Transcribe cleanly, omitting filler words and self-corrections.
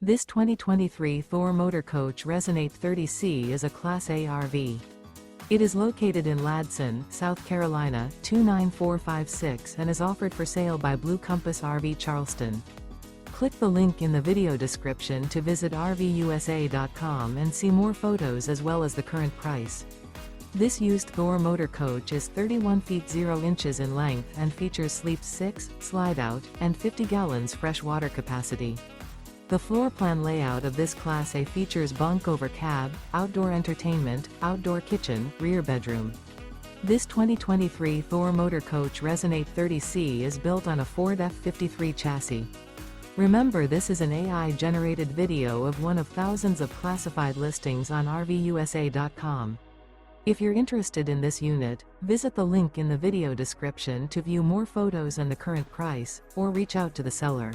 This 2023 Thor Motor Coach Resonate 30C is a Class A RV. It is located in Ladson, South Carolina, 29456 and is offered for sale by Blue Compass RV Charleston. Click the link in the video description to visit RVUSA.com and see more photos as well as the current price. This used Thor Motor Coach is 31 feet 0 inches in length and features Sleep 6, Slideout, and 50 gallons fresh water capacity. The floor plan layout of this Class A features bunk over cab, outdoor entertainment, outdoor kitchen, rear bedroom. This 2023 Thor Motor Coach Resonate 30C is built on a Ford F-53 chassis. Remember, this is an AI-generated video of one of thousands of classified listings on RVUSA.com. If you're interested in this unit, visit the link in the video description to view more photos and the current price, or reach out to the seller.